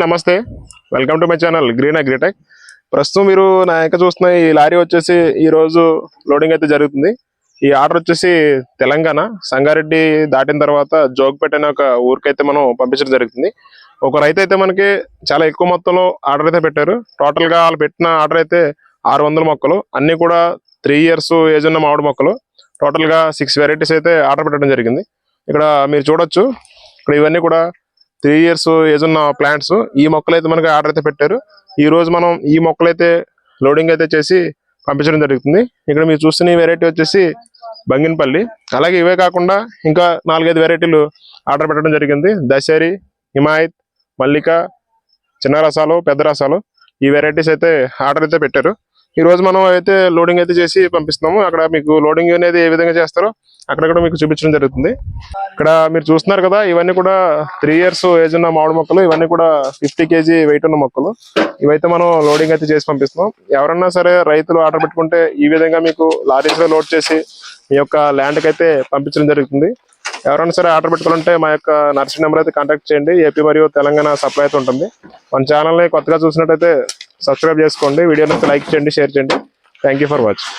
నమస్తే, welcome to my channel green agritech. ప్రస్తుతం మీరు నా యొక్క చూస్తున్న ఈ లారీ వచ్చేసి ఈ రోజు లోడింగ్ అయితే జరుగుతుంది. ఈ ఆర్డర్ వచ్చేసి తెలంగాణ సంగారెడ్డి దాటిన తర్వాత జోగిపేట అనే ఒక ఊరికైతే మనం పంపించడం జరుగుతుంది. ఒక రైతు అయితే మనకి చాలా ఎక్కువ మొత్తంలో ఆర్డర్ అయితే పెట్టారు. టోటల్ గా వాళ్ళు పెట్టిన ఆర్డర్ అయితే 600 మొక్కలు, అన్ని కూడా 3 years ఏజ్ ఉన్న మామిడి మొక్కలు. టోటల్ గా 6 వెరైటీస్ అయితే ఆర్డర్ పెట్టడం జరిగింది. ఇక్కడ మీరు చూడొచ్చు, ఇక్కడ ఇవన్నీ కూడా 3 years ఏజ్ ఉన్న ప్లాంట్స్. ఈ మొక్కలు అయితే మనకి ఆర్డర్ అయితే పెట్టారు. ఈ రోజు మనం ఈ మొక్కలు అయితే లోడింగ్ అయితే చేసి పంపించడం జరుగుతుంది. ఇక్కడ మీరు చూస్తున్న ఈ వెరైటీ వచ్చేసి బంగినపల్లి. అలాగే ఇవే కాకుండా ఇంకా 4-5 వెరైటీలు ఆర్డర్ పెట్టడం జరిగింది. దశరి, హిమాయత్, మల్లిక, చిన్న రసాలు, పెద్ద రసాలు, ఈ వెరైటీస్ అయితే ఆర్డర్ అయితే పెట్టారు. ఈ రోజు మనం అయితే లోడింగ్ అయితే చేసి పంపిస్తున్నాము. అక్కడ మీకు లోడింగ్ అనేది ఏ విధంగా చేస్తారో అక్కడ మీకు చూపించడం జరుగుతుంది. ఇక్కడ మీరు చూస్తున్నారు కదా, ఇవన్నీ కూడా 3 years ఏజ్ ఉన్న మామిడి మొక్కలు. ఇవన్నీ కూడా 50 kg వెయిట్ ఉన్న మొక్కలు. ఇవైతే మనం లోడింగ్ అయితే చేసి పంపిస్తున్నాం. ఎవరన్నా సరే రైతులు ఆర్డర్ పెట్టుకుంటే ఈ విధంగా మీకు లారీస్ లో లోడ్ చేసి మీ యొక్క ల్యాండ్ కి అయితే పంపించడం జరుగుతుంది. ఎవరైనా సరే ఆర్డర్ పెట్టుకోవాలంటే మా యొక్క నర్సరీ నెంబర్ అయితే కాంటాక్ట్ చేయండి. ఏపీ మరియు తెలంగాణ సప్లై అయితే ఉంటుంది. మన ఛానల్ని కొత్తగా చూసినట్టయితే సబ్స్క్రైబ్ చేసుకోండి. వీడియోని లైక్ చేయండి, షేర్ చేయండి. Thank you for watching.